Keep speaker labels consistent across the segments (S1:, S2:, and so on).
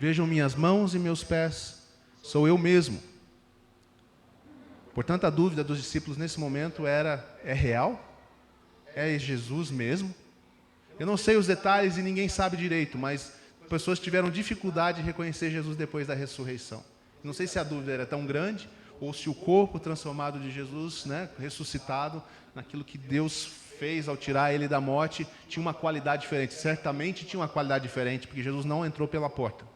S1: Vejam minhas mãos e meus pés, sou eu mesmo. Portanto, a dúvida dos discípulos nesse momento é real? É Jesus mesmo? Eu não sei os detalhes e ninguém sabe direito, mas pessoas tiveram dificuldade de reconhecer Jesus depois da ressurreição. Não sei se a dúvida era tão grande, ou se o corpo transformado de Jesus, ressuscitado, naquilo que Deus fez ao tirar ele da morte, tinha uma qualidade diferente. Certamente tinha uma qualidade diferente, porque Jesus não entrou pela porta.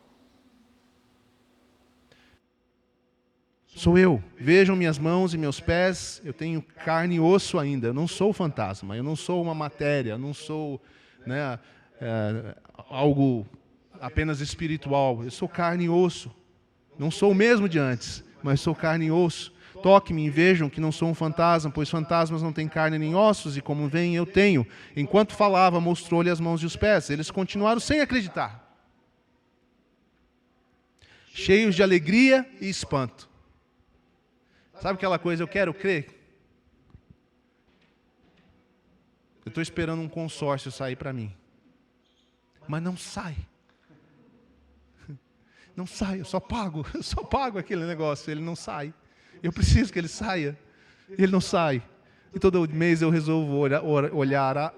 S1: Sou eu. Vejam minhas mãos e meus pés, eu tenho carne e osso ainda. Eu não sou fantasma, eu não sou uma matéria, eu não sou algo apenas espiritual. Eu sou carne e osso. Não sou o mesmo de antes, mas sou carne e osso. Toque-me e vejam que não sou um fantasma, pois fantasmas não têm carne nem ossos, e como veem, eu tenho. Enquanto falava, mostrou-lhe as mãos e os pés. Eles continuaram sem acreditar, cheios de alegria e espanto. Sabe aquela coisa, eu quero crer? Eu estou esperando um consórcio sair para mim. Mas não sai. Não sai, eu só pago aquele negócio, ele não sai. Eu preciso que ele saia, ele não sai. E todo mês eu resolvo olhar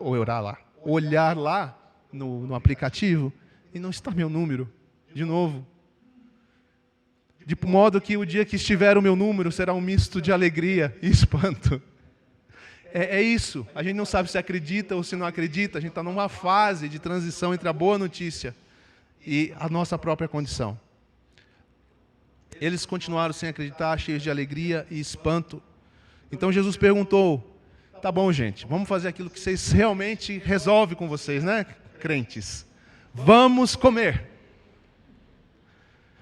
S1: lá no aplicativo e não está meu número, de novo. De modo que o dia que estiver o meu número será um misto de alegria e espanto. É isso, a gente não sabe se acredita ou se não acredita, a gente está numa fase de transição entre a boa notícia e a nossa própria condição. Eles continuaram sem acreditar, cheios de alegria e espanto. Então Jesus perguntou, tá bom gente, vamos fazer aquilo que vocês realmente resolvem com vocês, né, crentes? Vamos comer.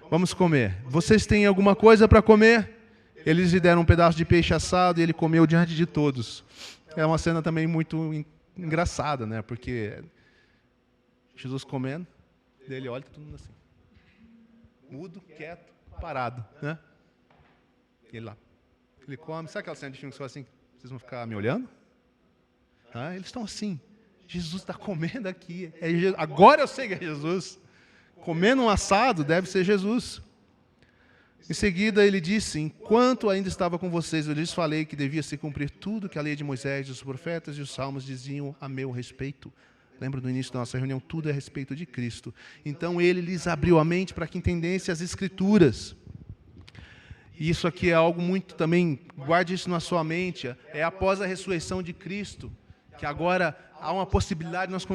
S1: Vamos comer. Vocês têm alguma coisa para comer? Eles lhe deram um pedaço de peixe assado e ele comeu diante de todos. É uma cena também muito engraçada, né? Porque Jesus comendo, ele olha todo mundo assim, mudo, quieto, parado, né? Ele lá, ele come. Sabe aquela cena de filme que você fala assim, vocês vão ficar me olhando? Eles estão assim, Jesus está comendo aqui. Agora eu sei que é Jesus. Comendo um assado deve ser Jesus. Em seguida ele disse, enquanto ainda estava com vocês, eu lhes falei que devia se cumprir tudo que a lei de Moisés, os profetas e os salmos diziam a meu respeito. Lembra do início da nossa reunião? Tudo é a respeito de Cristo. Então ele lhes abriu a mente para que entendessem as Escrituras. E isso aqui é algo muito também, guarde isso na sua mente, é após a ressurreição de Cristo, que agora há uma possibilidade, nós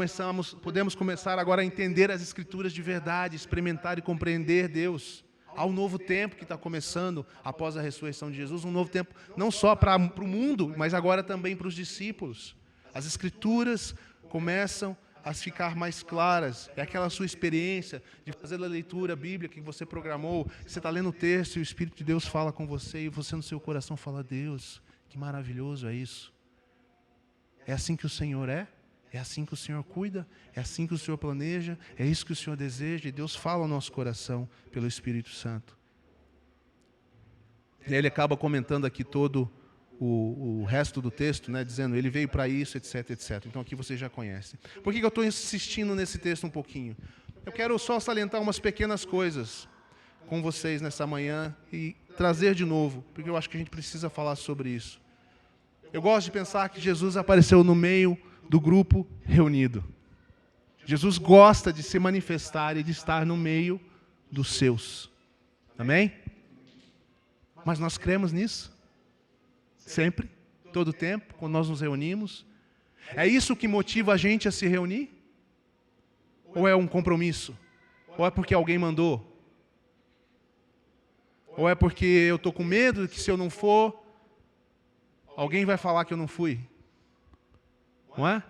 S1: podemos começar agora a entender as Escrituras de verdade, experimentar e compreender Deus. Há um novo tempo que está começando após a ressurreição de Jesus, um novo tempo não só para o mundo, mas agora também para os discípulos. As Escrituras começam a ficar mais claras. É aquela sua experiência de fazer a leitura bíblica que você programou, você está lendo o texto e o Espírito de Deus fala com você e você no seu coração fala, Deus, que maravilhoso é isso. É assim que o Senhor é? É assim que o Senhor cuida? É assim que o Senhor planeja? É isso que o Senhor deseja? E Deus fala ao nosso coração pelo Espírito Santo. E aí ele acaba comentando aqui todo o resto do texto, dizendo, ele veio para isso, etc, etc. Então aqui vocês já conhecem. Por que eu estou insistindo nesse texto um pouquinho? Eu quero só salientar umas pequenas coisas com vocês nessa manhã e trazer de novo, porque eu acho que a gente precisa falar sobre isso. Eu gosto de pensar que Jesus apareceu no meio do grupo reunido. Jesus gosta de se manifestar e de estar no meio dos seus. Amém? Mas nós cremos nisso? Sempre? Todo tempo? Quando nós nos reunimos? É isso que motiva a gente a se reunir? Ou é um compromisso? Ou é porque alguém mandou? Ou é porque eu estou com medo que se eu não for, alguém vai falar que eu não fui? Não é?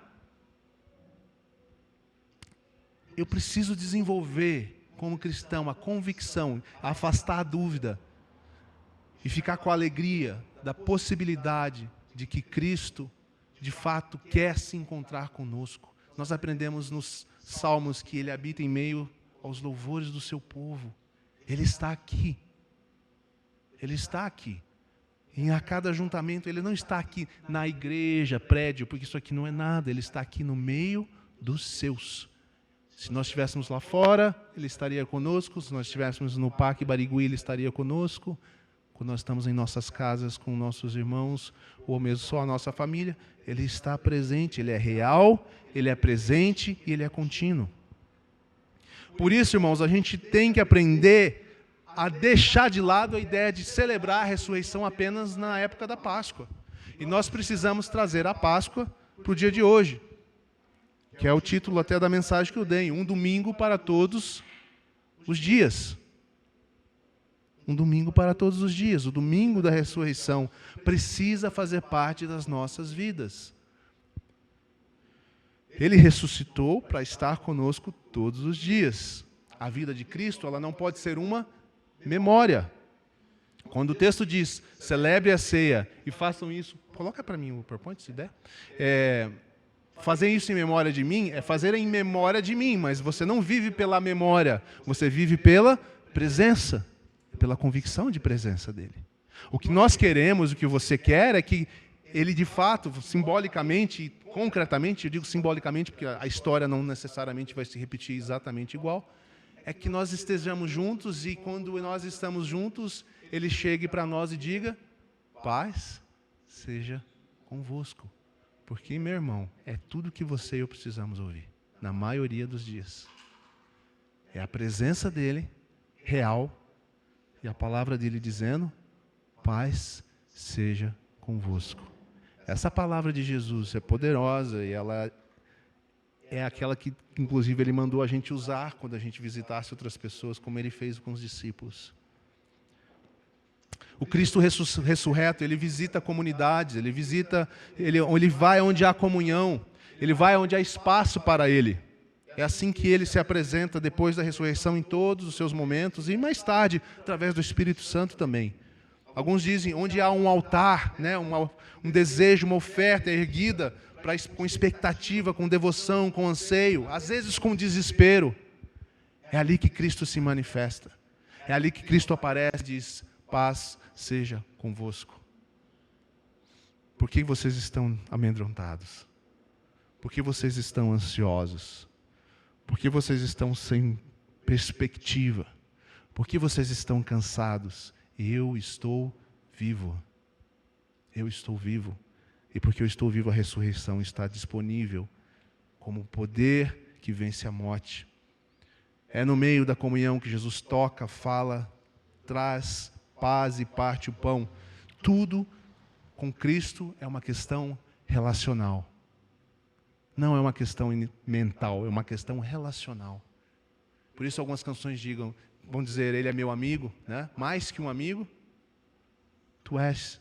S1: Eu preciso desenvolver, como cristão, a convicção, afastar a dúvida e ficar com a alegria da possibilidade de que Cristo, de fato, quer se encontrar conosco. Nós aprendemos nos Salmos que Ele habita em meio aos louvores do seu povo. Ele está aqui. Ele está aqui. E a cada ajuntamento, Ele não está aqui na igreja, prédio, porque isso aqui não é nada. Ele está aqui no meio dos seus. Se nós estivéssemos lá fora, Ele estaria conosco. Se nós estivéssemos no Parque Barigui, Ele estaria conosco. Quando nós estamos em nossas casas com nossos irmãos, ou mesmo só a nossa família, Ele está presente. Ele é real, Ele é presente e Ele é contínuo. Por isso, irmãos, a gente tem que aprender a deixar de lado a ideia de celebrar a ressurreição apenas na época da Páscoa. E nós precisamos trazer a Páscoa para o dia de hoje, que é o título até da mensagem que eu dei, um domingo para todos os dias. Um domingo para todos os dias. O domingo da ressurreição precisa fazer parte das nossas vidas. Ele ressuscitou para estar conosco todos os dias. A vida de Cristo, ela não pode ser uma memória. Quando o texto diz, celebre a ceia e façam isso, coloca para mim o PowerPoint, se der. Fazer isso em memória de mim, é fazer em memória de mim, mas você não vive pela memória, você vive pela presença, pela convicção de presença dele. O que nós queremos, o que você quer, é que ele de fato, simbolicamente, concretamente, eu digo simbolicamente porque a história não necessariamente vai se repetir exatamente igual, é que nós estejamos juntos e quando nós estamos juntos, ele chegue para nós e diga, paz seja convosco. Porque, meu irmão, é tudo que você e eu precisamos ouvir, na maioria dos dias. É a presença dele, real, e a palavra dele dizendo, paz seja convosco. Essa palavra de Jesus é poderosa e ela é aquela que, inclusive, ele mandou a gente usar quando a gente visitasse outras pessoas, como ele fez com os discípulos. O Cristo ressurreto, ele visita comunidades, ele vai onde há comunhão, ele vai onde há espaço para ele. É assim que ele se apresenta depois da ressurreição em todos os seus momentos e mais tarde, através do Espírito Santo também. Alguns dizem onde há um altar, né, um desejo, uma oferta erguida com expectativa, com devoção, com anseio, às vezes com desespero. É ali que Cristo se manifesta. É ali que Cristo aparece e diz, paz seja convosco. Por que vocês estão amedrontados? Por que vocês estão ansiosos? Por que vocês estão sem perspectiva? Por que vocês estão cansados? Eu estou vivo. Eu estou vivo. E porque eu estou vivo, a ressurreição está disponível como poder que vence a morte. É no meio da comunhão que Jesus toca, fala, traz paz e parte o pão. Tudo com Cristo é uma questão relacional. Não é uma questão mental, é uma questão relacional. Por isso algumas canções vão dizer, ele é meu amigo, né? Mais que um amigo, tu és.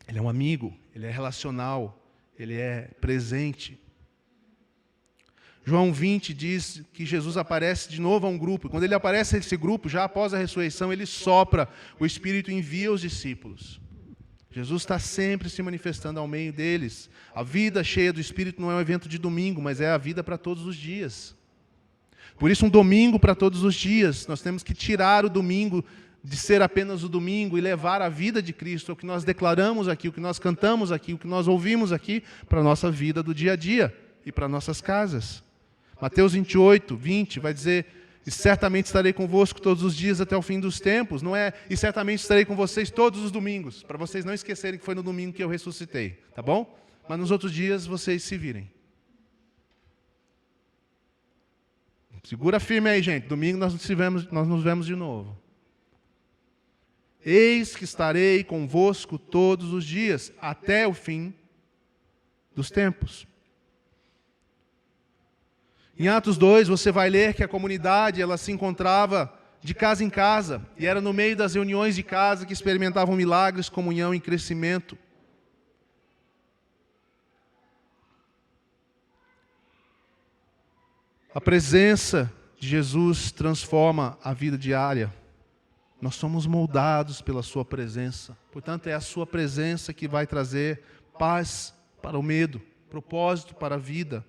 S1: Ele é um amigo, ele é relacional, ele é presente. João 20 diz que Jesus aparece de novo a um grupo. E quando ele aparece a esse grupo, já após a ressurreição, ele sopra, o Espírito envia os discípulos. Jesus está sempre se manifestando ao meio deles. A vida cheia do Espírito não é um evento de domingo, mas é a vida para todos os dias. Por isso, um domingo para todos os dias. Nós temos que tirar o domingo de ser apenas o domingo e levar a vida de Cristo, o que nós declaramos aqui, o que nós cantamos aqui, o que nós ouvimos aqui, para a nossa vida do dia a dia e para nossas casas. Mateus 28, 20 vai dizer, e certamente estarei convosco todos os dias até o fim dos tempos. Não é, e certamente estarei com vocês todos os domingos, para vocês não esquecerem que foi no domingo que eu ressuscitei, tá bom? Mas nos outros dias vocês se virem. Segura firme aí, gente. Domingo nós nos vemos de novo. Eis que estarei convosco todos os dias, até o fim dos tempos. Em Atos 2, você vai ler que a comunidade ela se encontrava de casa em casa, e era no meio das reuniões de casa que experimentavam milagres, comunhão e crescimento. A presença de Jesus transforma a vida diária. Nós somos moldados pela sua presença. Portanto, é a sua presença que vai trazer paz para o medo, propósito para a vida,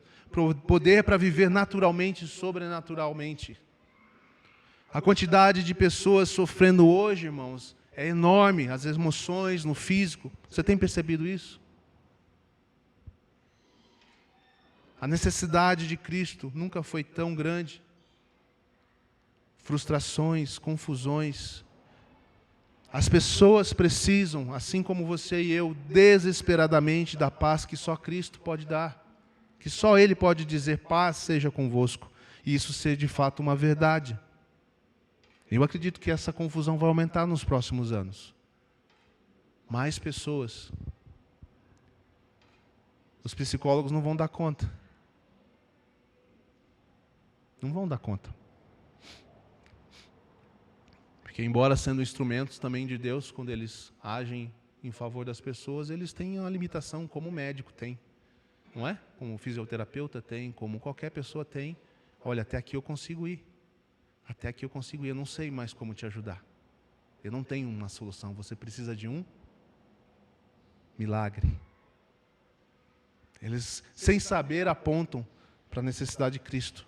S1: poder para viver naturalmente e sobrenaturalmente. A quantidade de pessoas sofrendo hoje, irmãos, é enorme. As emoções, no físico. Você tem percebido isso? A necessidade de Cristo nunca foi tão grande. Frustrações, confusões. As pessoas precisam, assim como você e eu, desesperadamente da paz que só Cristo pode dar. Que só Ele pode dizer: paz seja convosco. E isso ser de fato uma verdade. Eu acredito que essa confusão vai aumentar nos próximos anos. Mais pessoas. Os psicólogos não vão dar conta. Não vão dar conta. Porque, embora sendo instrumentos também de Deus, quando eles agem em favor das pessoas, eles têm uma limitação, como o médico tem. Não é? Como o fisioterapeuta tem, como qualquer pessoa tem. Olha, até aqui eu consigo ir. Até aqui eu consigo ir. Eu não sei mais como te ajudar. Eu não tenho uma solução. Você precisa de um milagre. Eles, sem saber, apontam para a necessidade de Cristo.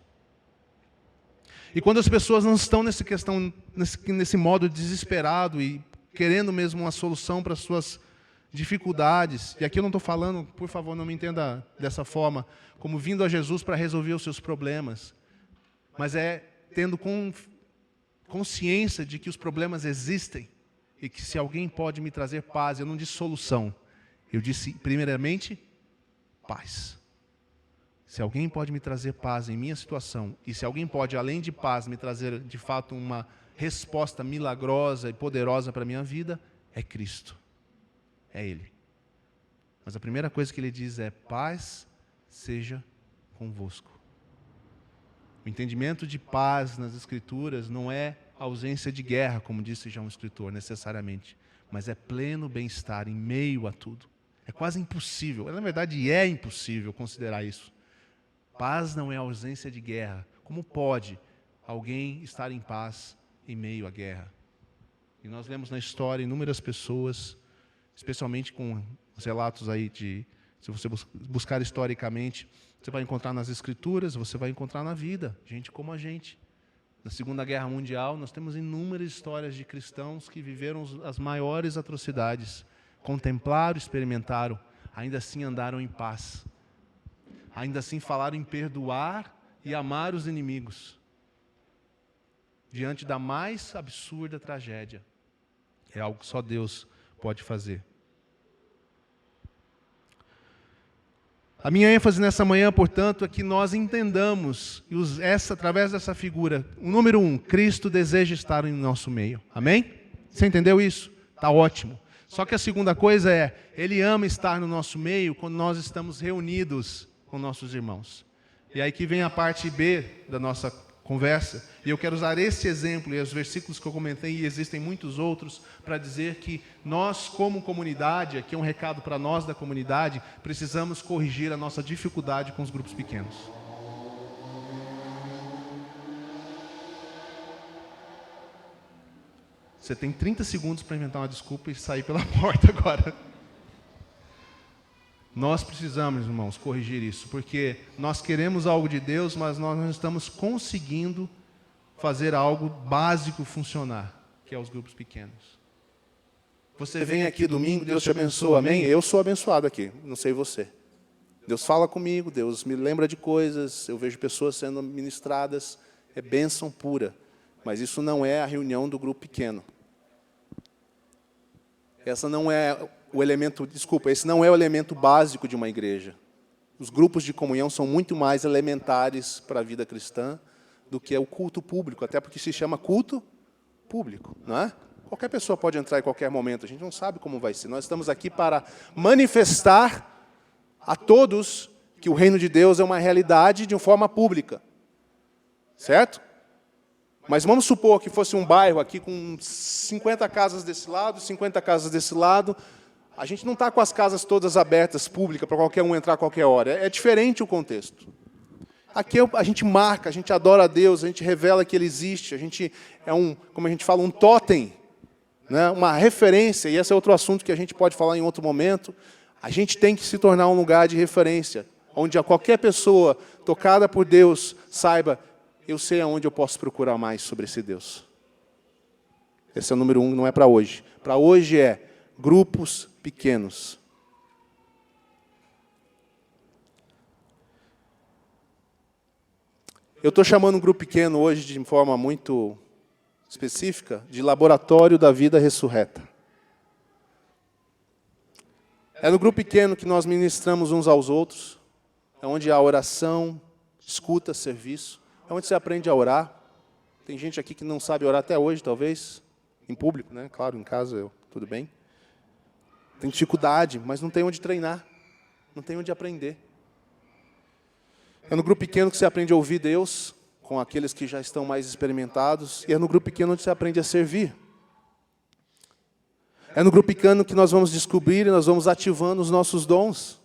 S1: E quando as pessoas não estão nesse modo desesperado e querendo mesmo uma solução para as suas dificuldades, e aqui eu não estou falando, por favor, não me entenda dessa forma, como vindo a Jesus para resolver os seus problemas, mas é tendo consciência de que os problemas existem e que se alguém pode me trazer paz, eu não disse solução, eu disse primeiramente paz. Se alguém pode me trazer paz em minha situação, e se alguém pode, além de paz, me trazer de fato uma resposta milagrosa e poderosa para a minha vida, é Cristo. É Ele. Mas a primeira coisa que Ele diz é: paz seja convosco. O entendimento de paz nas Escrituras não é ausência de guerra, como disse já um escritor, necessariamente, mas é pleno bem-estar em meio a tudo. É quase impossível, na verdade é impossível considerar isso. Paz não é ausência de guerra. Como pode alguém estar em paz em meio à guerra? E nós vemos na história inúmeras pessoas, especialmente com os relatos aí se você buscar historicamente, você vai encontrar nas Escrituras, você vai encontrar na vida, gente como a gente. Na Segunda Guerra Mundial, nós temos inúmeras histórias de cristãos que viveram as maiores atrocidades, contemplaram, experimentaram, ainda assim andaram em paz. Ainda assim falaram em perdoar e amar os inimigos. Diante da mais absurda tragédia. É algo que só Deus pode fazer. A minha ênfase nessa manhã, portanto, é que nós entendamos, através dessa figura, o número 1, Cristo deseja estar em nosso meio. Amém? Você entendeu isso? Está ótimo. Só que a segunda coisa é, Ele ama estar no nosso meio quando nós estamos reunidos com nossos irmãos. E aí que vem a parte B da nossa conversa, e eu quero usar esse exemplo e os versículos que eu comentei, e existem muitos outros, para dizer que nós, como comunidade, aqui é um recado para nós da comunidade, precisamos corrigir a nossa dificuldade com os grupos pequenos. Você tem 30 segundos para inventar uma desculpa e sair pela porta agora. Nós precisamos, irmãos, corrigir isso, porque nós queremos algo de Deus, mas nós não estamos conseguindo fazer algo básico funcionar, que é os grupos pequenos. Você vem aqui domingo, Deus te abençoa, amém? Eu sou abençoado aqui, não sei você. Deus fala comigo, Deus me lembra de coisas, eu vejo pessoas sendo ministradas, é bênção pura. Mas isso não é a reunião do grupo pequeno. Esse não é o elemento básico de uma igreja. Os grupos de comunhão são muito mais elementares para a vida cristã do que o culto público, até porque se chama culto público, não é? Qualquer pessoa pode entrar em qualquer momento, a gente não sabe como vai ser. Nós estamos aqui para manifestar a todos que o reino de Deus é uma realidade de uma forma pública. Certo? Mas vamos supor que fosse um bairro aqui com 50 casas desse lado, 50 casas desse lado. A gente não está com as casas todas abertas, públicas, para qualquer um entrar a qualquer hora. É diferente o contexto. Aqui a gente marca, a gente adora a Deus, a gente revela que Ele existe, a gente é como a gente fala, um totem, né? Uma referência, e esse é outro assunto que a gente pode falar em outro momento. A gente tem que se tornar um lugar de referência, onde qualquer pessoa tocada por Deus saiba, eu sei aonde eu posso procurar mais sobre esse Deus. Esse é o número 1, não é para hoje. Para hoje é grupos pequenos. Eu estou chamando um grupo pequeno hoje, de forma muito específica, de Laboratório da Vida Ressurreta. É no grupo pequeno que nós ministramos uns aos outros, é onde há oração, escuta, serviço, é onde você aprende a orar. Tem gente aqui que não sabe orar até hoje, talvez, em público, né? Claro, em casa, tudo bem. Tem dificuldade, mas não tem onde treinar, não tem onde aprender. É no grupo pequeno que você aprende a ouvir Deus, com aqueles que já estão mais experimentados, e é no grupo pequeno onde você aprende a servir. É no grupo pequeno que nós vamos descobrir e nós vamos ativando os nossos dons.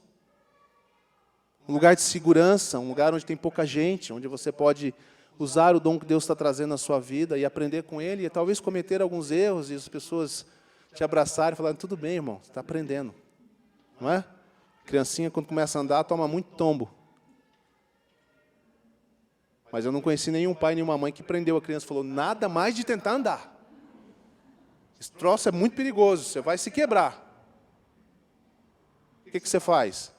S1: Um lugar de segurança, um lugar onde tem pouca gente, onde você pode usar o dom que Deus está trazendo na sua vida e aprender com ele, e talvez cometer alguns erros, e as pessoas te abraçarem e falarem, tudo bem, irmão, você está aprendendo. Não é? Criancinha, quando começa a andar, toma muito tombo. Mas eu não conheci nenhum pai, nenhuma mãe que prendeu a criança e falou, nada mais de tentar andar. Esse troço é muito perigoso, você vai se quebrar. O que você faz?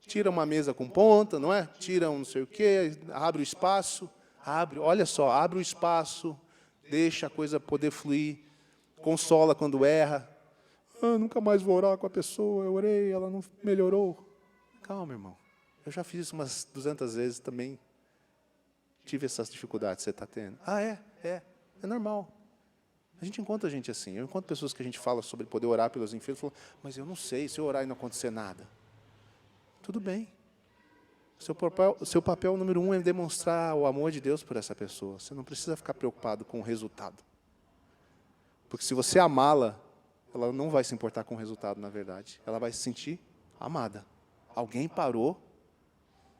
S1: Tira uma mesa com ponta, não é? Tira um não sei o quê, abre o espaço, olha só, abre o espaço, deixa a coisa poder fluir, consola quando erra. Nunca mais vou orar com a pessoa, eu orei, ela não melhorou. Calma, irmão. Eu já fiz isso umas 200 vezes também. Tive essas dificuldades que você está tendo. É normal. A gente encontra gente assim. Eu encontro pessoas que a gente fala sobre poder orar pelos enfermos, falam, mas eu não sei, se eu orar e não acontecer nada. Tudo bem. Seu papel número 1 é demonstrar o amor de Deus por essa pessoa. Você não precisa ficar preocupado com o resultado. Porque se você amá-la, ela não vai se importar com o resultado, na verdade. Ela vai se sentir amada. Alguém parou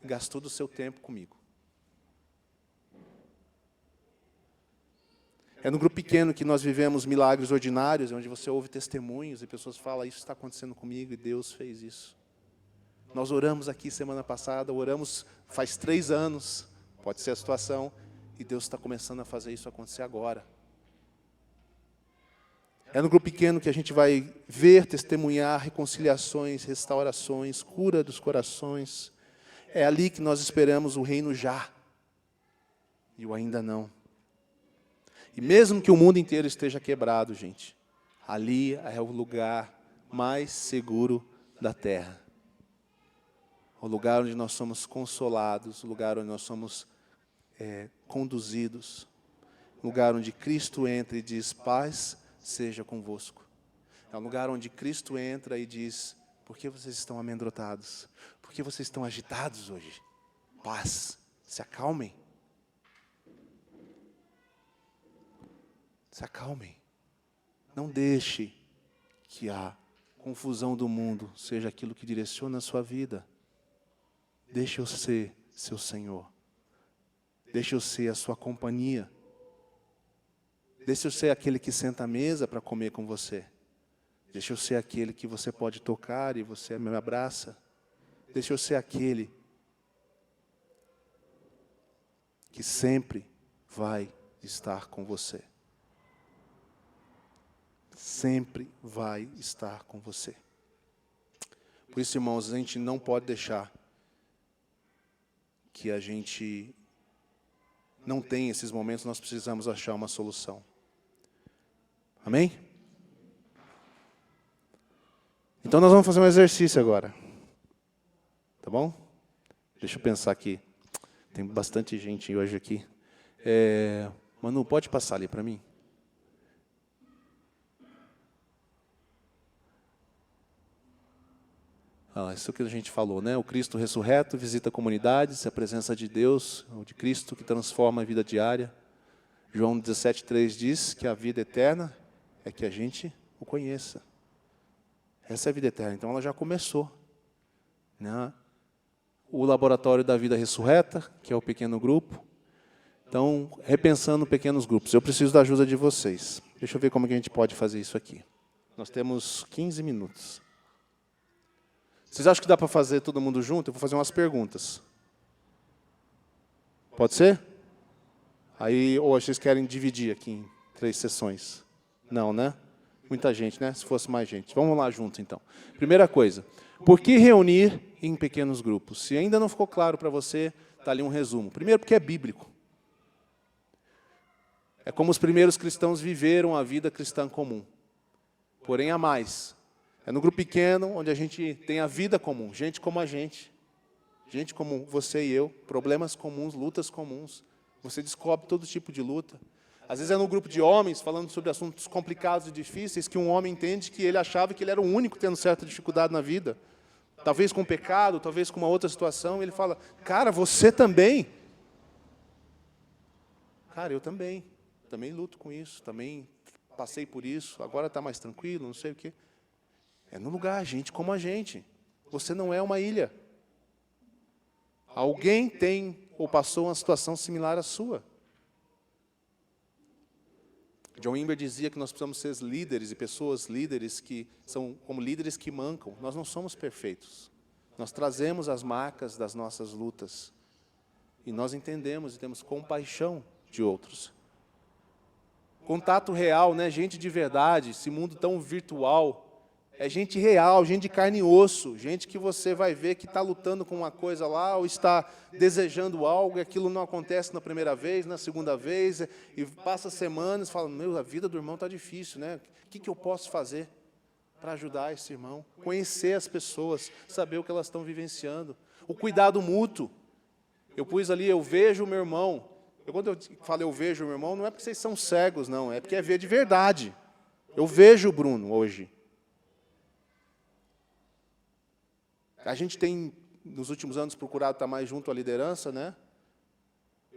S1: e gastou do seu tempo comigo. É no grupo pequeno que nós vivemos milagres ordinários, onde você ouve testemunhos e pessoas falam, isso está acontecendo comigo e Deus fez isso. Nós oramos aqui semana passada, oramos faz 3 anos, pode ser a situação, e Deus está começando a fazer isso acontecer agora. É no grupo pequeno que a gente vai ver, testemunhar reconciliações, restaurações, cura dos corações. É ali que nós esperamos o reino já, e o ainda não. E mesmo que o mundo inteiro esteja quebrado, gente, ali é o lugar mais seguro da terra. O lugar onde nós somos consolados, o lugar onde nós somos conduzidos. O lugar onde Cristo entra e diz, paz seja convosco. É um lugar onde Cristo entra e diz, por que vocês estão amedrontados? Por que vocês estão agitados hoje? Paz, se acalmem. Se acalmem. Não deixe que a confusão do mundo seja aquilo que direciona a sua vida. Deixe eu ser seu Senhor. Deixe eu ser a sua companhia. Deixe eu ser aquele que senta à mesa para comer com você. Deixe eu ser aquele que você pode tocar e você me abraça. Deixe eu ser aquele que sempre vai estar com você. Sempre vai estar com você. Por isso, irmãos, a gente não pode deixar que a gente não tenha esses momentos, nós precisamos achar uma solução. Amém? Então nós vamos fazer um exercício agora. Tá bom? Deixa eu pensar aqui. Tem bastante gente hoje aqui. Manu, pode passar ali para mim? Isso que a gente falou, né? O Cristo ressurreto visita comunidades, a presença de Deus, o de Cristo que transforma a vida diária. João 17,3 diz que a vida eterna é que a gente o conheça. Essa é a vida eterna, então ela já começou. Né? O laboratório da vida ressurreta, que é o pequeno grupo. Então, repensando pequenos grupos. Eu preciso da ajuda de vocês. Deixa eu ver como que a gente pode fazer isso aqui. Nós temos 15 minutos. Vocês acham que dá para fazer todo mundo junto? Eu vou fazer umas perguntas. Pode ser? Aí, ou vocês querem dividir aqui em 3 sessões? Não, né? Muita gente, né? Se fosse mais gente. Vamos lá junto, então. Primeira coisa.
S2: Por que reunir em pequenos grupos? Se ainda não ficou claro para você, está ali um resumo. Primeiro, porque é bíblico. É como os primeiros cristãos viveram a vida cristã comum. Porém, há mais. É no grupo pequeno, onde a gente tem a vida comum, gente como a gente. Gente como você e eu, problemas comuns, lutas comuns. Você descobre todo tipo de luta. Às vezes é no grupo de homens, falando sobre assuntos complicados e difíceis, que um homem entende que ele achava que ele era o único tendo certa dificuldade na vida. Talvez com pecado, talvez com uma outra situação. E ele fala, cara, você também? Cara, eu também. Também luto com isso, também passei por isso, agora está mais tranquilo, não sei o quê. É no lugar, gente como a gente. Você não é uma ilha. Alguém tem ou passou uma situação similar à sua. John Wimber dizia que nós precisamos ser líderes e pessoas líderes que são como líderes que mancam. Nós não somos perfeitos. Nós trazemos as marcas das nossas lutas. E nós entendemos e temos compaixão de outros. Contato real, né? Gente de verdade, esse mundo tão virtual. É gente real, gente de carne e osso, gente que você vai ver que está lutando com uma coisa lá, ou está desejando algo, e aquilo não acontece na primeira vez, na segunda vez, e passa semanas, fala, meu, a vida do irmão está difícil, né? O que eu posso fazer para ajudar esse irmão? Conhecer as pessoas, saber o que elas estão vivenciando. O cuidado mútuo. Eu pus ali, eu vejo o meu irmão. Quando eu falo eu vejo o meu irmão, não é porque vocês são cegos, não, é porque é ver de verdade. Eu vejo o Bruno hoje. A gente tem, nos últimos anos, procurado estar mais junto à liderança, né?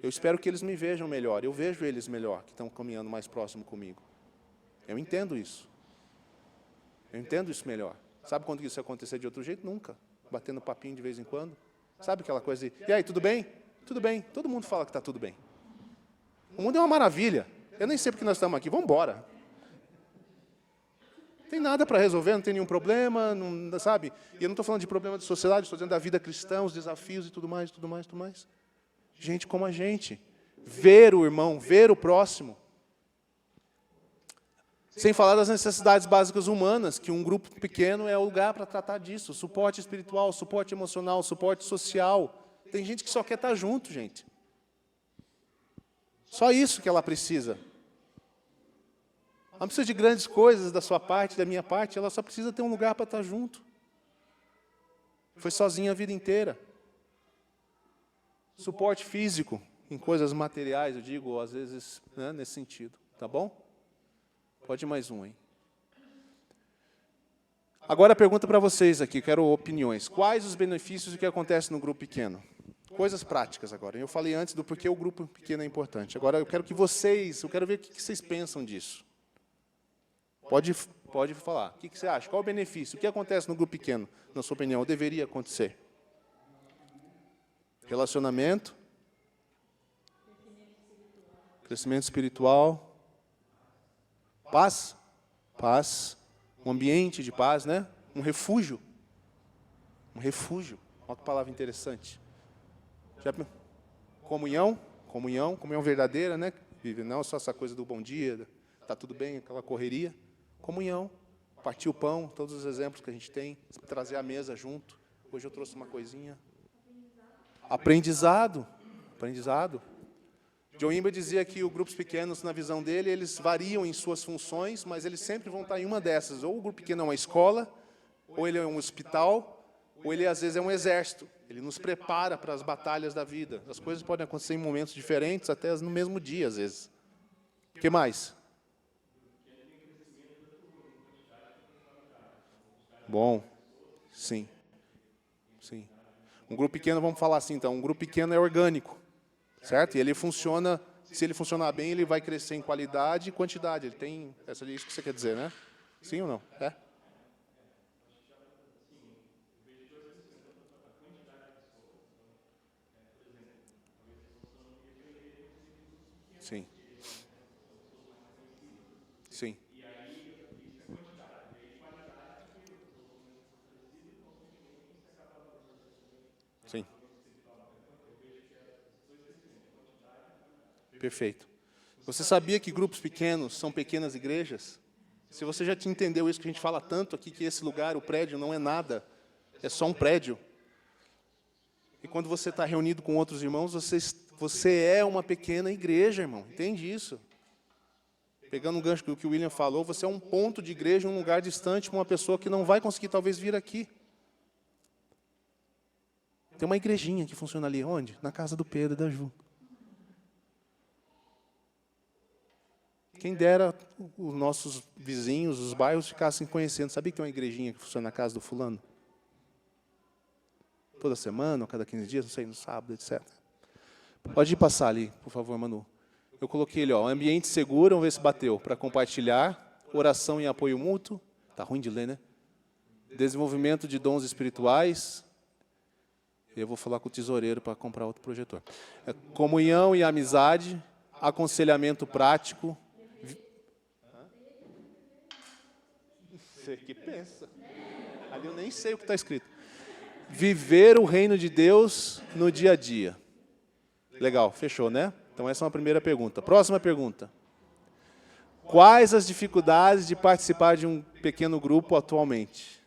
S2: Eu espero que eles me vejam melhor. Eu vejo eles melhor, que estão caminhando mais próximo comigo. Eu entendo isso. Eu entendo isso melhor. Sabe quando isso ia acontecer de outro jeito? Nunca. Batendo papinho de vez em quando. Sabe aquela coisa de, e aí, tudo bem? Tudo bem. Todo mundo fala que está tudo bem. O mundo é uma maravilha. Eu nem sei porque nós estamos aqui. Vamos embora. Não tem nada para resolver, não tem nenhum problema, não, sabe? E eu não estou falando de problema de sociedade, estou dizendo da vida cristã, os desafios e tudo mais, tudo mais, tudo mais. Gente como a gente. Ver o irmão, ver o próximo. Sem falar das necessidades básicas humanas, que um grupo pequeno é o lugar para tratar disso. Suporte espiritual, suporte emocional, suporte social. Tem gente que só quer estar junto, gente. Só isso que ela precisa. Ela não precisa de grandes coisas da sua parte, da minha parte, ela só precisa ter um lugar para estar junto. Foi sozinha a vida inteira. Suporte físico, em coisas materiais, eu digo, às vezes, né, nesse sentido. Tá bom? Pode ir mais um, hein? Agora a pergunta para vocês aqui, quero opiniões. Quais os benefícios do que acontece no grupo pequeno? Coisas práticas agora. Eu falei antes do porquê o grupo pequeno é importante. Agora eu quero que vocês, eu quero ver o que vocês pensam disso. Pode falar. O que você acha? Qual o benefício? O que acontece no grupo pequeno, na sua opinião, ou deveria acontecer? Relacionamento. Crescimento espiritual. Paz. Paz. Um ambiente de paz, né? Um refúgio. Um refúgio. Olha que palavra interessante. Comunhão. Comunhão verdadeira, né? Não só essa coisa do bom dia, tá tudo bem, aquela correria. Comunhão, partir o pão, todos os exemplos que a gente tem, trazer a mesa junto. Hoje eu trouxe uma coisinha. Aprendizado. John Wimber dizia que os grupos pequenos, na visão dele, eles variam em suas funções, mas eles sempre vão estar em uma dessas. Ou o grupo pequeno é uma escola, ou ele é um hospital, ou ele, às vezes, é um exército. Ele nos prepara para as batalhas da vida. As coisas podem acontecer em momentos diferentes, até no mesmo dia, às vezes. O que mais? Bom, sim. Um grupo pequeno, vamos falar assim, então, um grupo pequeno é orgânico, certo? E ele funciona, se ele funcionar bem, ele vai crescer em qualidade e quantidade. Ele tem, é isso que você quer dizer, né? Sim ou não? É? Sim. Sim. Sim. Perfeito. Você sabia que grupos pequenos são pequenas igrejas? Se você já entendeu isso que a gente fala tanto aqui, que esse lugar, o prédio, não é nada, É só um prédio. E quando você está reunido com outros irmãos, você é uma pequena igreja, irmão. Entende isso? Pegando um gancho do que o William falou, você é um ponto de igreja em um lugar distante para uma pessoa que não vai conseguir talvez vir aqui. Tem uma igrejinha que funciona ali. Onde? Na casa do Pedro e da Ju. Quem dera os nossos vizinhos, os bairros, ficassem conhecendo. Sabia que tem uma igrejinha que funciona na casa do fulano? Toda semana, ou cada 15 dias, não sei, no sábado, etc. Pode passar ali, por favor, Manu. Eu coloquei ali, ó, ambiente seguro, vamos ver se bateu, para compartilhar, oração e apoio mútuo. Está ruim de ler, né? Desenvolvimento de dons espirituais. Eu vou falar com o tesoureiro para comprar outro projetor. Comunhão e amizade, aconselhamento prático. Você que pensa. Ali eu nem sei o que está escrito. Viver o reino de Deus no dia a dia. Legal, fechou, né? Então essa é uma primeira pergunta. Próxima pergunta. Quais as dificuldades de participar de um pequeno grupo atualmente?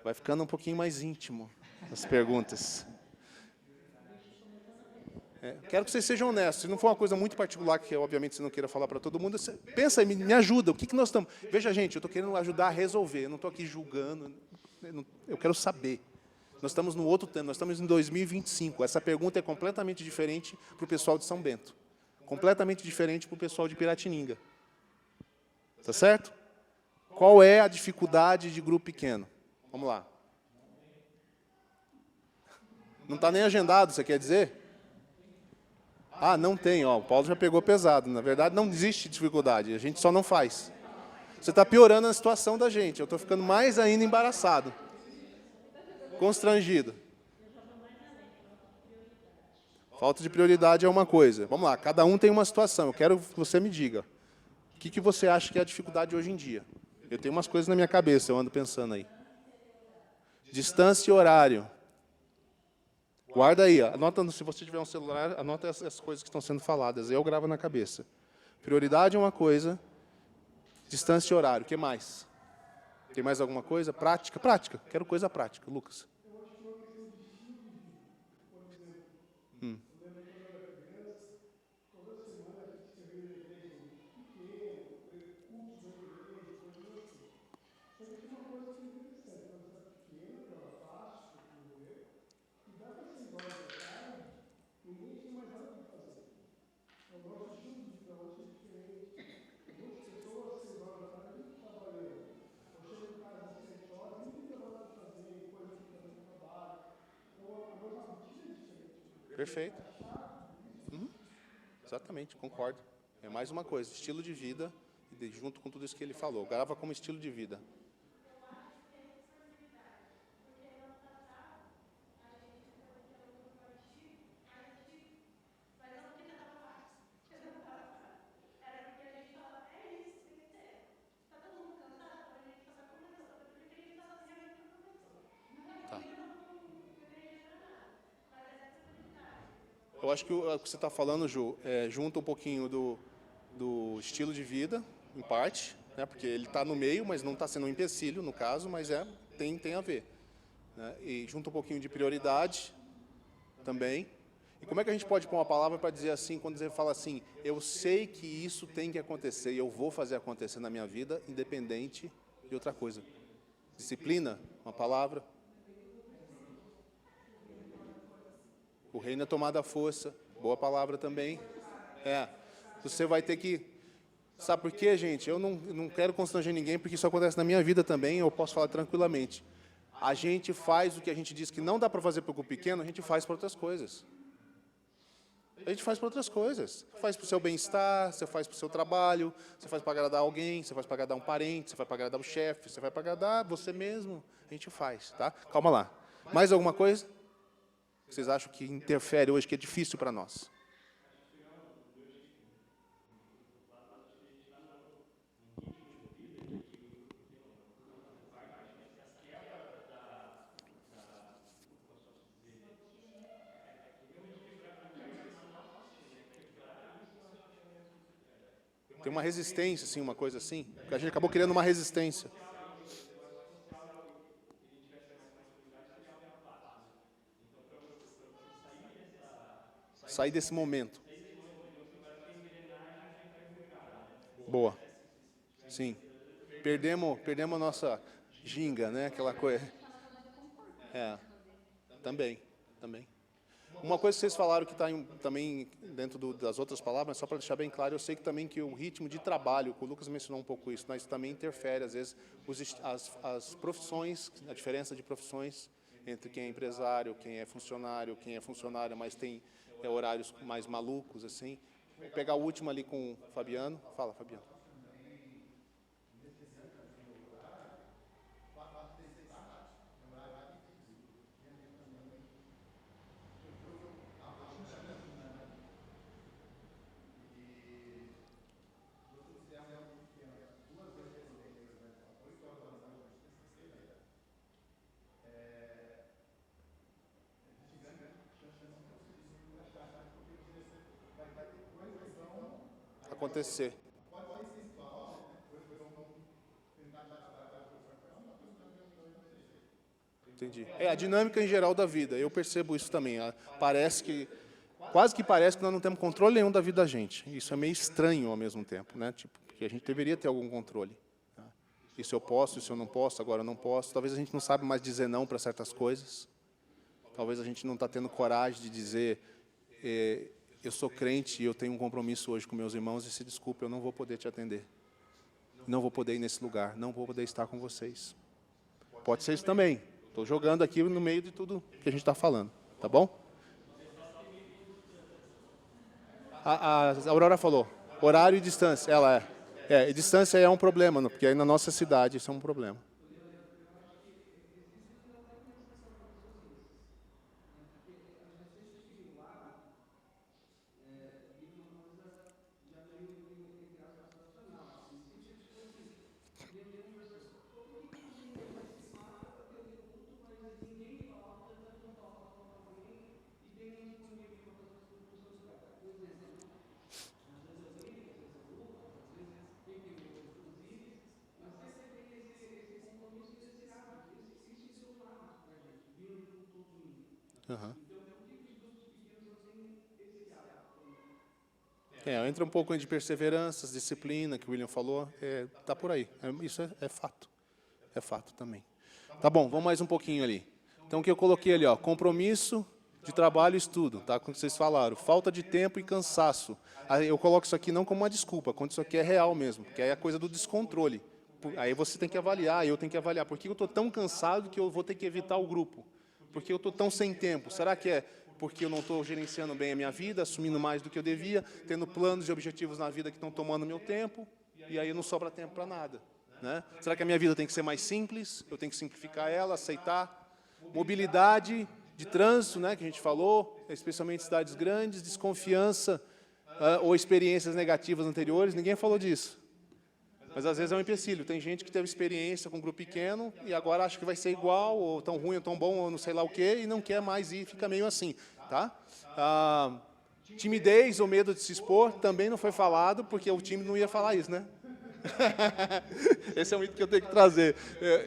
S2: Vai ficando um pouquinho mais íntimo as perguntas. Quero que vocês sejam honestos. Se não for uma coisa muito particular, que obviamente você não queira falar para todo mundo, pensa aí, me ajuda. O que nós estamos... Veja, gente, eu estou querendo ajudar a resolver. Eu não estou aqui julgando. Eu quero saber. Nós estamos no outro tempo, nós estamos em 2025. Essa pergunta é completamente diferente para o pessoal de São Bento. Completamente diferente para o pessoal de Piratininga. Tá certo? Qual é a dificuldade de grupo pequeno? Vamos lá. Não está nem agendado, você quer dizer? Ah, não tem, ó, o Paulo já pegou pesado. Na verdade, não existe dificuldade, a gente só não faz. Você está piorando a situação da gente, eu estou ficando mais ainda embaraçado. Constrangido. Falta de prioridade é uma coisa. Vamos lá, cada um tem uma situação. Eu quero que você me diga. O que você acha que é a dificuldade hoje em dia? Eu tenho umas coisas na minha cabeça, eu ando pensando aí. Distância e horário. Guarda aí, anota, se você tiver um celular, anota essas coisas que estão sendo faladas. Eu gravo na cabeça. Prioridade é uma coisa. Distância e horário. O que mais? Tem mais alguma coisa? Prática? Prática. Quero coisa prática. Lucas. Perfeito. Exatamente, concordo. É mais uma coisa, estilo de vida, junto com tudo isso que ele falou. Grava como estilo de vida. Tá. Eu acho que o que você está falando, Ju, junta um pouquinho do estilo de vida, em parte, né, porque ele está no meio, mas não está sendo um empecilho, no caso, mas tem a ver. Né, e junta um pouquinho de prioridade também. E como é que a gente pode pôr uma palavra para dizer assim, quando você fala assim, eu sei que isso tem que acontecer e eu vou fazer acontecer na minha vida, independente de outra coisa. Disciplina, uma palavra. O reino é tomado à força, boa palavra também. Você vai ter que... Sabe por quê, gente? Eu não quero constranger ninguém, porque isso acontece na minha vida também, eu posso falar tranquilamente. A gente faz o que a gente diz que não dá para fazer para o grupo pequeno, a gente faz para outras coisas. A gente faz para outras coisas. Você faz para o seu bem-estar, você faz para o seu trabalho, você faz para agradar alguém, você faz para agradar um parente, você faz para agradar o chefe, você vai para agradar você mesmo. A gente faz, tá? Calma lá. Mais alguma coisa? Vocês acham que interfere hoje, que é difícil para nós? Tem uma resistência, assim, uma coisa assim. Porque a gente acabou criando uma resistência. Sair desse momento. Boa. Sim. Perdemos a nossa ginga, né? Aquela coisa. Também. Uma coisa que vocês falaram que está também dentro das outras palavras, mas só para deixar bem claro, eu sei que também que o ritmo de trabalho, o Lucas mencionou um pouco isso, mas isso também interfere, às vezes, as profissões, a diferença de profissões entre quem é empresário, quem é funcionário, mas tem horários mais malucos, assim. Vou pegar o último ali com o Fabiano. Fala, Fabiano. Acontecer. Entendi. A dinâmica em geral da vida, eu percebo isso também. Quase que parece que nós não temos controle nenhum da vida da gente. Isso é meio estranho ao mesmo tempo, né? Tipo, porque a gente deveria ter algum controle. Tá? Isso eu posso, isso eu não posso, agora eu não posso. Talvez a gente não saiba mais dizer não para certas coisas. Talvez a gente não está tendo coragem de dizer eu sou crente e eu tenho um compromisso hoje com meus irmãos e se desculpe, eu não vou poder te atender. Não vou poder ir nesse lugar, não vou poder estar com vocês. Pode ser isso também. Estou jogando aqui no meio de tudo que a gente está falando, tá bom? A Aurora falou, horário e distância, ela e distância é um problema, porque aí na nossa cidade isso é um problema. Uhum. Entra um pouco de perseverança, disciplina, que o William falou, tá por aí. Isso é fato. É fato também. Tá bom, vamos mais um pouquinho ali. Então, o que eu coloquei ali, ó, compromisso de trabalho e estudo, tá? Como vocês falaram, falta de tempo e cansaço. Aí eu coloco isso aqui não como uma desculpa, quando isso aqui é real mesmo, que é a coisa do descontrole. Aí você tem que avaliar, eu tenho que avaliar. Por que eu estou tão cansado que eu vou ter que evitar o grupo? Por que eu estou tão sem tempo? Será que é porque eu não estou gerenciando bem a minha vida, assumindo mais do que eu devia, tendo planos e objetivos na vida que estão tomando meu tempo, e aí não sobra tempo para nada? Né? Será que a minha vida tem que ser mais simples? Eu tenho que simplificar ela, aceitar? Mobilidade de trânsito, né, que a gente falou, especialmente em cidades grandes, desconfiança ou experiências negativas anteriores, ninguém falou disso. Mas às vezes é um empecilho. Tem gente que teve experiência com um grupo pequeno e agora acha que vai ser igual, ou tão ruim, ou tão bom, ou não sei lá o quê, e não quer mais ir, fica meio assim. Tá? Timidez ou medo de se expor também não foi falado, porque o time não ia falar isso, né? Esse é um mito que eu tenho que trazer.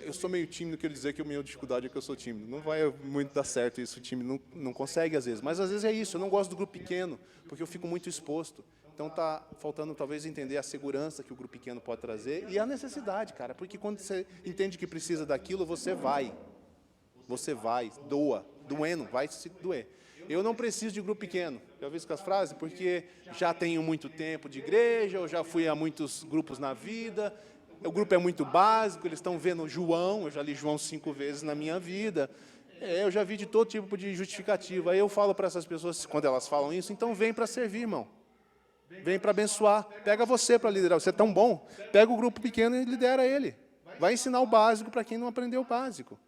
S2: Eu sou meio tímido, quero dizer que a minha dificuldade é que eu sou tímido. Não vai muito dar certo isso, o time não consegue às vezes. Mas às vezes é isso, eu não gosto do grupo pequeno, porque eu fico muito exposto. Então está faltando talvez entender a segurança que o grupo pequeno pode trazer e a necessidade, cara. Porque quando você entende que precisa daquilo, você vai. Você vai, doa, doendo, vai se doer. Eu não preciso de grupo pequeno, já ouviu com as frases? Porque já tenho muito tempo de igreja, eu já fui a muitos grupos na vida, o grupo é muito básico, eles estão vendo João, eu já li João 5 vezes na minha vida, eu já vi de todo tipo de justificativa. Aí eu falo para essas pessoas, quando elas falam isso, então vem para servir, irmão. Vem para abençoar, pega você para liderar, você é tão bom, pega o grupo pequeno e lidera ele. Vai ensinar o básico para quem não aprendeu o básico.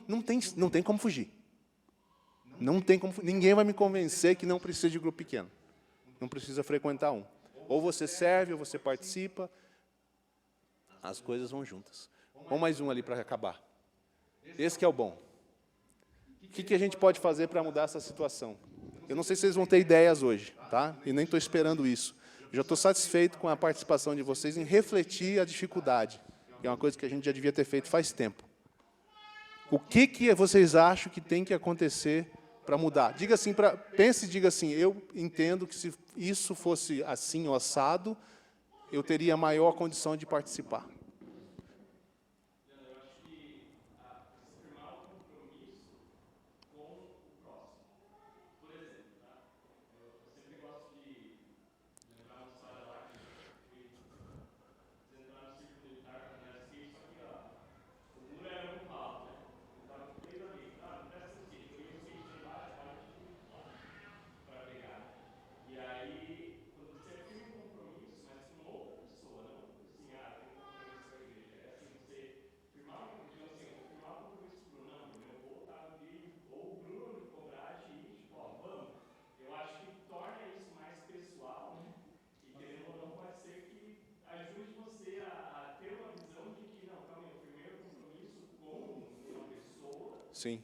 S2: Não tem como fugir. Não tem como, ninguém vai me convencer que não precisa de grupo pequeno. Não precisa frequentar um. Ou você serve, ou você participa. As coisas vão juntas. Vamos mais um ali para acabar. Esse que é o bom. O que a gente pode fazer para mudar essa situação? Eu não sei se vocês vão ter ideias hoje, tá? E nem estou esperando isso. Eu já estou satisfeito com a participação de vocês em refletir a dificuldade, que é uma coisa que a gente já devia ter feito faz tempo. O que vocês acham que tem que acontecer para mudar. Diga assim, pense e diga assim, eu entendo que se isso fosse assim ou assado, eu teria maior condição de participar. Sim.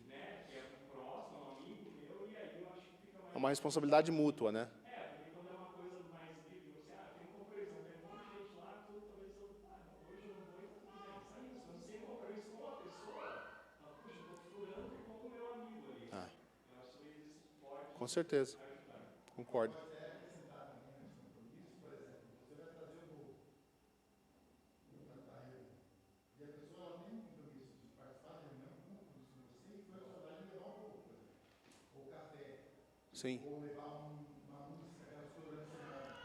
S2: É uma responsabilidade mútua, né? Ah, com certeza. Concordo. Sim.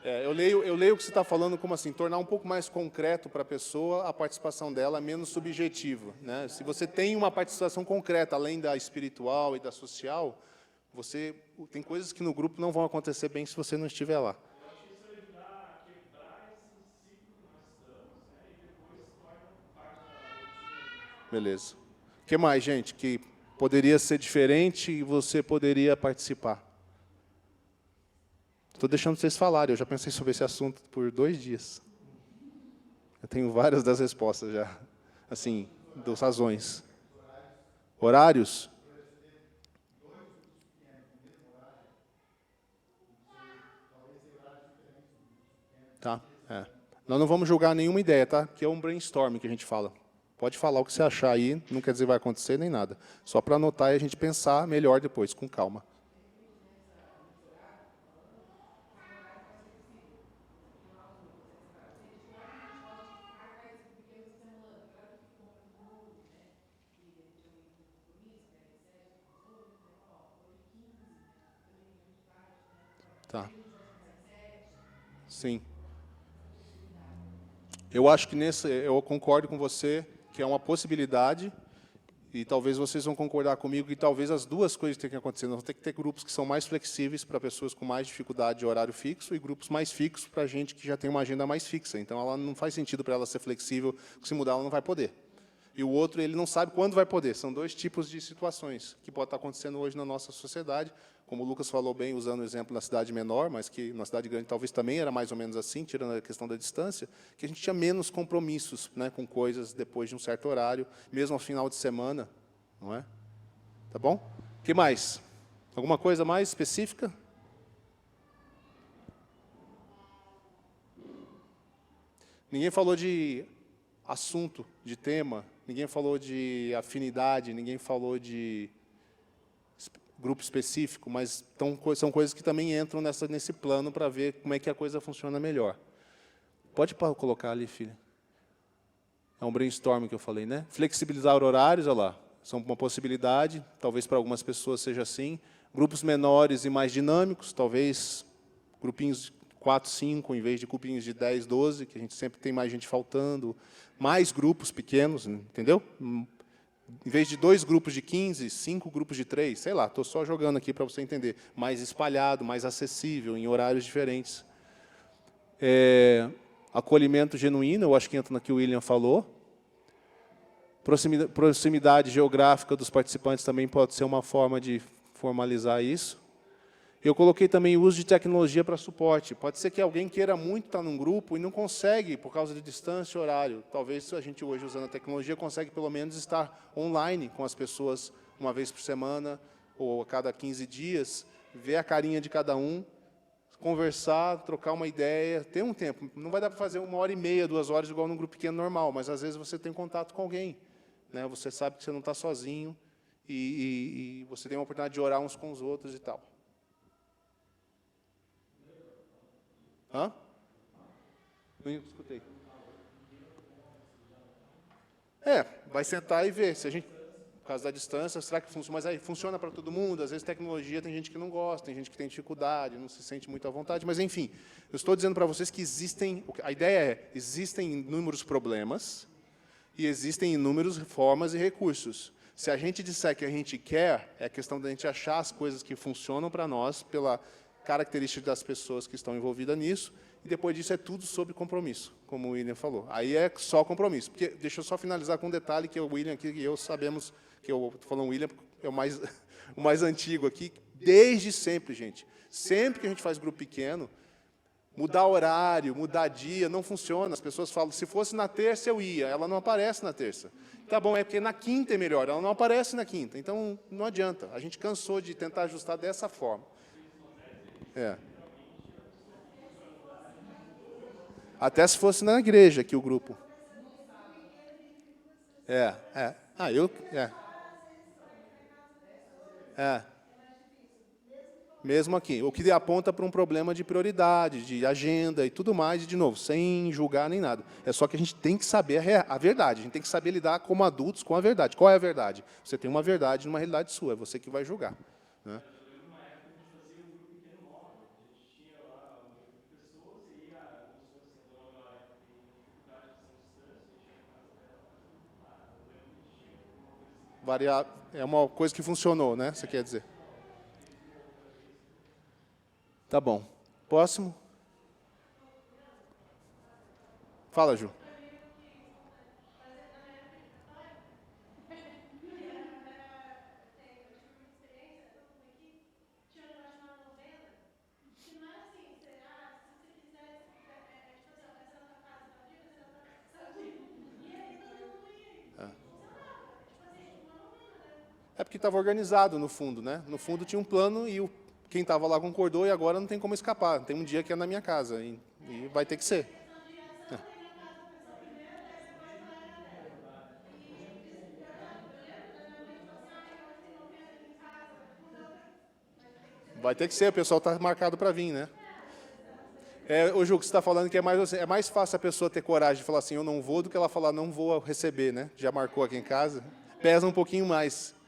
S2: Eu leio o que você está falando como assim, tornar um pouco mais concreto para a pessoa a participação dela, menos subjetiva, né? Se você tem uma participação concreta, além da espiritual e da social, você tem coisas que no grupo não vão acontecer bem se você não estiver lá. Beleza. O que mais, gente, que poderia ser diferente e você poderia participar? Estou deixando vocês falarem, eu já pensei sobre esse assunto por 2 dias. Eu tenho várias das respostas já, assim, das razões. Horários? Tá, é. Nós não vamos julgar nenhuma ideia, tá? Que é um brainstorming que a gente fala. Pode falar o que você achar aí, não quer dizer que vai acontecer nem nada. Só para anotar e a gente pensar melhor depois, com calma. Tá. Sim. Eu acho que eu concordo com você que é uma possibilidade e talvez vocês vão concordar comigo que talvez as duas coisas tenham que acontecer. Nós vamos ter que ter grupos que são mais flexíveis para pessoas com mais dificuldade de horário fixo e grupos mais fixos para gente que já tem uma agenda mais fixa. Então, ela não faz sentido para ela ser flexível, porque se mudar ela não vai poder. E o outro, ele não sabe quando vai poder. São 2 tipos de situações que podem estar acontecendo hoje na nossa sociedade. Como o Lucas falou bem, usando o exemplo na cidade menor, mas que na cidade grande talvez também era mais ou menos assim, tirando a questão da distância, que a gente tinha menos compromissos, né, com coisas depois de um certo horário, mesmo ao final de semana, não é? Tá bom? O que mais? Alguma coisa mais específica? Ninguém falou de assunto, de tema, ninguém falou de afinidade, ninguém falou de grupo específico, mas são coisas que também entram nesse plano para ver como é que a coisa funciona melhor. Pode colocar ali, filha. É um brainstorm que eu falei, né? Flexibilizar horários, olha lá, são uma possibilidade, talvez para algumas pessoas seja assim. Grupos menores e mais dinâmicos, talvez grupinhos 4, 5, em vez de grupinhos de 10, 12, que a gente sempre tem mais gente faltando. Mais grupos pequenos, entendeu? Em vez de 2 grupos de 15, 5 grupos de 3, sei lá, estou só jogando aqui para você entender. Mais espalhado, mais acessível, em horários diferentes. Acolhimento genuíno, eu acho que entra no que o William falou. Proximidade geográfica dos participantes também pode ser uma forma de formalizar isso. Eu coloquei também o uso de tecnologia para suporte. Pode ser que alguém queira muito estar num grupo e não consegue, por causa de distância e horário. Talvez a gente hoje, usando a tecnologia, consegue pelo menos estar online com as pessoas uma vez por semana ou a cada 15 dias, ver a carinha de cada um, conversar, trocar uma ideia, ter um tempo. Não vai dar para fazer 1h30, 2 horas, igual num grupo pequeno normal, mas às vezes você tem contato com alguém, né? Você sabe que você não está sozinho e você tem uma oportunidade de orar uns com os outros e tal. Hã? Não escutei. Vai sentar e ver. Se a gente, por causa da distância, será que funciona? Mas aí funciona para todo mundo. Às vezes tecnologia tem gente que não gosta, tem gente que tem dificuldade, não se sente muito à vontade. Mas enfim, eu estou dizendo para vocês que a ideia é, existem inúmeros problemas e existem inúmeras formas e recursos. Se a gente disser que a gente quer, é questão da gente achar as coisas que funcionam para nós pela característica das pessoas que estão envolvidas nisso. E depois disso é tudo sobre compromisso, como o William falou. Aí é só compromisso. Porque, deixa eu só finalizar com um detalhe que o William aqui e eu sabemos, que eu estou falando William, é o mais antigo aqui, desde sempre, gente. Sempre que a gente faz grupo pequeno, mudar horário, mudar dia, não funciona. As pessoas falam, se fosse na terça eu ia, ela não aparece na terça. Tá bom, é porque na quinta é melhor, ela não aparece na quinta. Então, não adianta. A gente cansou de tentar ajustar dessa forma. Até se fosse na igreja aqui o grupo. Mesmo aqui. O que aponta para um problema de prioridade, de agenda e tudo mais, e, de novo, sem julgar nem nada. É só que a gente tem que saber a verdade. A gente tem que saber lidar como adultos com a verdade. Qual é a verdade? Você tem uma verdade numa realidade sua, é você que vai julgar. Né? É uma coisa que funcionou, né? Você quer dizer? Tá bom. Próximo. Fala, Ju. É porque estava organizado no fundo, né? No fundo tinha um plano e quem estava lá concordou e agora não tem como escapar. Tem um dia que é na minha casa e vai ter que ser. Vai ter que ser, o pessoal está marcado para vir, né? O Ju, que você está falando que é mais fácil a pessoa ter coragem de falar assim, eu não vou, do que ela falar, não vou receber, né? Já marcou aqui em casa. Pesa um pouquinho mais.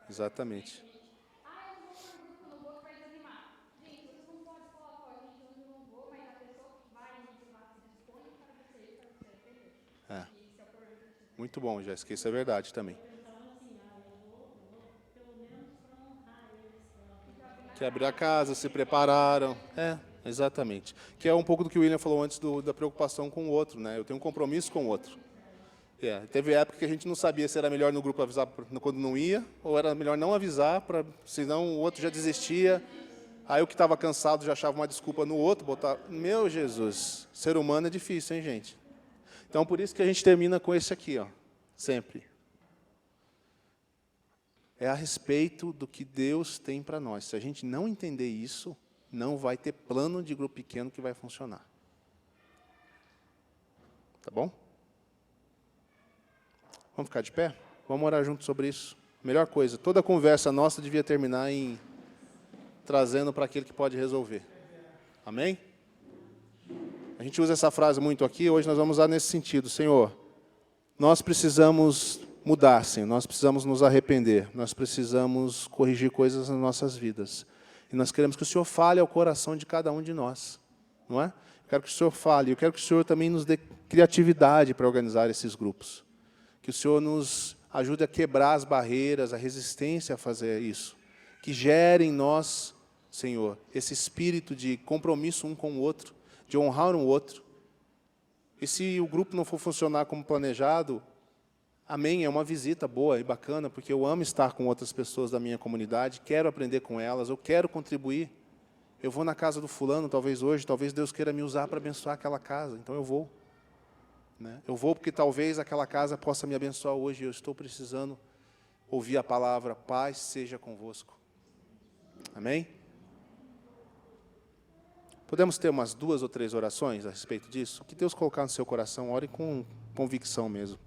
S2: Exatamente. Muito bom, Jéssica, isso é verdade também. Que abriu a casa, se prepararam. Exatamente. Que é um pouco do que o William falou antes da preocupação com o outro, né? Eu tenho um compromisso com o outro. Teve época que a gente não sabia se era melhor no grupo avisar quando não ia, ou era melhor não avisar, senão o outro já desistia. Aí o que estava cansado já achava uma desculpa no outro, botar... Meu Jesus, ser humano é difícil, hein, gente? Então, por isso que a gente termina com esse aqui, ó, sempre. É a respeito do que Deus tem para nós. Se a gente não entender isso, não vai ter plano de grupo pequeno que vai funcionar. Tá bom? Vamos ficar de pé? Vamos orar junto sobre isso. Melhor coisa, toda conversa nossa devia terminar em trazendo para aquele que pode resolver. Amém? A gente usa essa frase muito aqui, hoje nós vamos usar nesse sentido. Senhor, nós precisamos mudar, Senhor, nós precisamos nos arrepender, nós precisamos corrigir coisas nas nossas vidas. E nós queremos que o Senhor fale ao coração de cada um de nós, não é? Eu quero que o Senhor fale, eu quero que o Senhor também nos dê criatividade para organizar esses grupos. Que o Senhor nos ajude a quebrar as barreiras, a resistência a fazer isso. Que gere em nós, Senhor, esse espírito de compromisso um com o outro, de honrar um outro. E se o grupo não for funcionar como planejado, amém, é uma visita boa e bacana, porque eu amo estar com outras pessoas da minha comunidade, quero aprender com elas, eu quero contribuir. Eu vou na casa do fulano, talvez hoje, talvez Deus queira me usar para abençoar aquela casa, então eu vou. Né? Eu vou porque talvez aquela casa possa me abençoar hoje, eu estou precisando ouvir a palavra, paz seja convosco. Amém? Podemos ter umas 2 ou 3 orações a respeito disso? O que Deus colocar no seu coração, ore com convicção mesmo.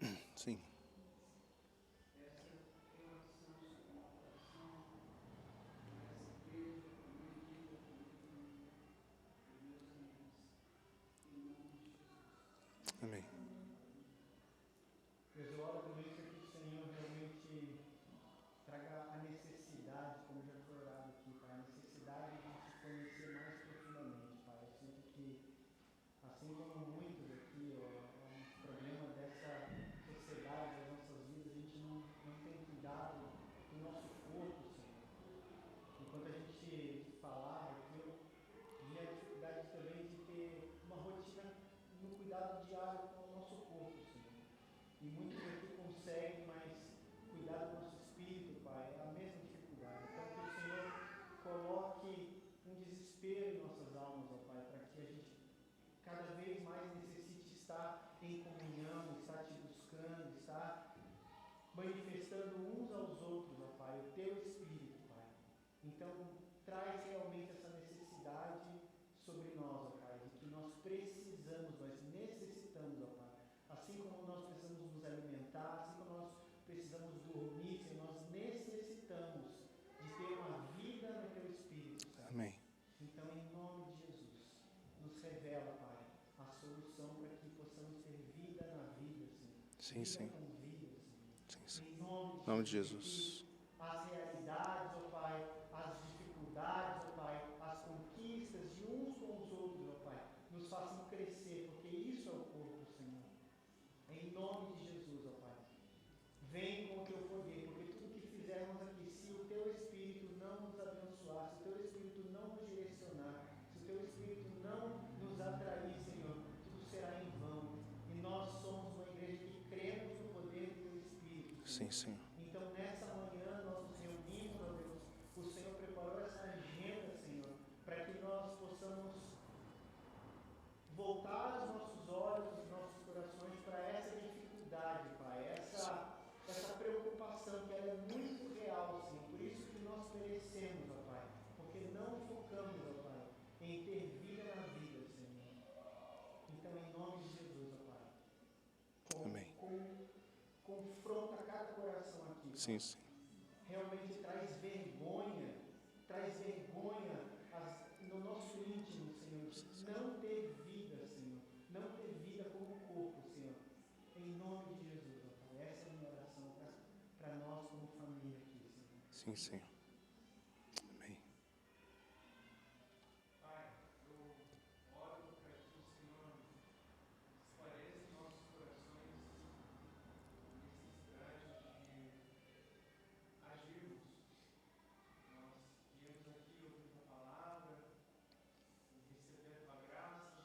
S2: Amém, Senhor. Sim. Amém.
S3: Eu oro também para que o Senhor realmente traga a necessidade, como já foi orado aqui, Pai, a necessidade de te conhecer mais profundamente, Pai. Eu sinto que, assim como muitos aqui, o problema dessa sociedade, das nossas vidas, a gente não tem cuidado do nosso corpo, Senhor. Enquanto a gente falava aqui, eu vi a dificuldade também de ter uma rotina no cuidado diário com o nosso corpo, Senhor. E muitos aqui conseguem, mas cuidar do nosso espírito, Pai, é a mesma dificuldade. Então, que o Senhor coloque um desespero em nossas almas, ó Pai, para que a gente cada vez mais necessite estar em comunhão, estar te buscando, estar manifestando uns aos outros, ó Pai, o teu espírito, Pai. Então, traz realmente essa necessidade sobre nós, ó Pai, de que nós precisamos, nós necessitamos, ó Pai. Assim como nós precisamos nos alimentar, assim como nós precisamos dormir, Senhor, nós necessitamos de ter uma vida no teu espírito, Senhor.
S2: Amém.
S3: Então, em nome de Jesus, nos revela, Pai, a solução para que possamos ter vida na vida, Senhor.
S2: Sim,
S3: Vida
S2: sim.
S3: com vida, Senhor.
S2: Sim, sim.
S3: Em nome
S2: Em nome de
S3: Jesus.
S2: Jesus.
S3: Que as realidades, ó Pai, as dificuldades, ó Pai, as conquistas de uns com os outros, ó Pai, nos façam crescer, porque isso é o corpo, Senhor. Em nome de Jesus, ó Pai. Vem com o teu poder, porque tudo que fizermos aqui, se o teu Espírito não nos abençoar, se o teu Espírito não nos direcionar, se o teu Espírito não nos atrair, Senhor, tudo será em vão. E nós somos uma igreja que cremos no poder do teu Espírito, Senhor.
S2: Sim, Senhor.
S3: Então, nessa manhã, nós nos reunimos, ó Deus, o Senhor preparou essa agenda, Senhor, para que nós possamos voltar os nossos olhos, os nossos corações para essa dificuldade, Pai, essa preocupação que ela é muito real, Senhor. Por isso que nós perecemos, ó Pai, porque não focamos, ó Pai, em ter vida na vida, Senhor. Então, em nome de Jesus, ó Pai,
S2: Amém.
S3: confronta cada coração aqui, Pai.
S2: Sim, sim.
S3: Realmente traz vergonha no nosso íntimo, Senhor, de não ter vida, Senhor, não ter vida como corpo, Senhor, em nome de Jesus, ó Pai. Essa é a minha oração para nós como família aqui, Senhor.
S2: Sim, Senhor. Amém.
S3: Pai, eu oro para que o Senhor esclareça em nossos corações a necessidade de agirmos. Nós viemos aqui ouvindo a palavra, recebendo a graça,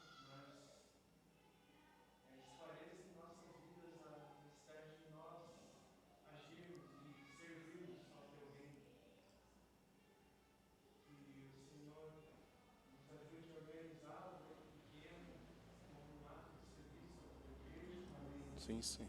S2: Sim, sim.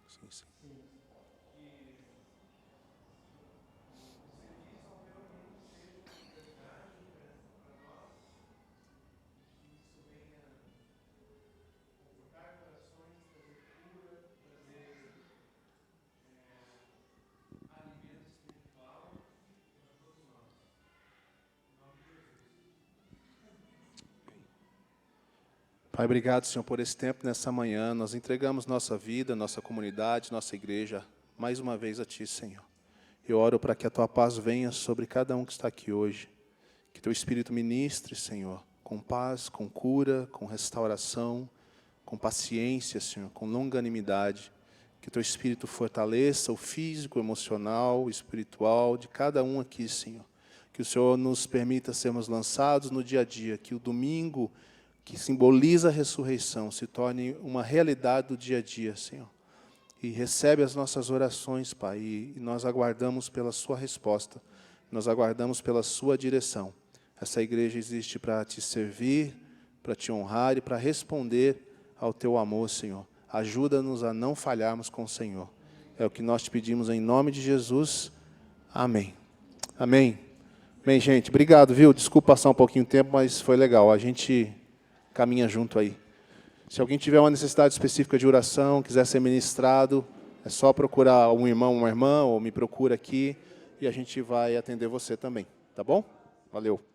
S2: Sim, sim. Pai, obrigado, Senhor, por esse tempo nessa manhã. Nós entregamos nossa vida, nossa comunidade, nossa igreja, mais uma vez a Ti, Senhor. Eu oro para que a Tua paz venha sobre cada um que está aqui hoje. Que Teu Espírito ministre, Senhor, com paz, com cura, com restauração, com paciência, Senhor, com longanimidade. Que Teu Espírito fortaleça o físico, o emocional, o espiritual de cada um aqui, Senhor. Que o Senhor nos permita sermos lançados no dia a dia, que o domingo, que simboliza a ressurreição, se torne uma realidade do dia a dia, Senhor. E recebe as nossas orações, Pai, e nós aguardamos pela sua resposta, nós aguardamos pela sua direção. Essa igreja existe para te servir, para te honrar e para responder ao teu amor, Senhor. Ajuda-nos a não falharmos com o Senhor. É o que nós te pedimos em nome de Jesus. Amém. Amém. Bem, gente, obrigado, viu? Desculpa passar um pouquinho de tempo, mas foi legal. A gente caminha junto aí. Se alguém tiver uma necessidade específica de oração, quiser ser ministrado, é só procurar um irmão, uma irmã, ou me procura aqui, e a gente vai atender você também, tá bom? Valeu.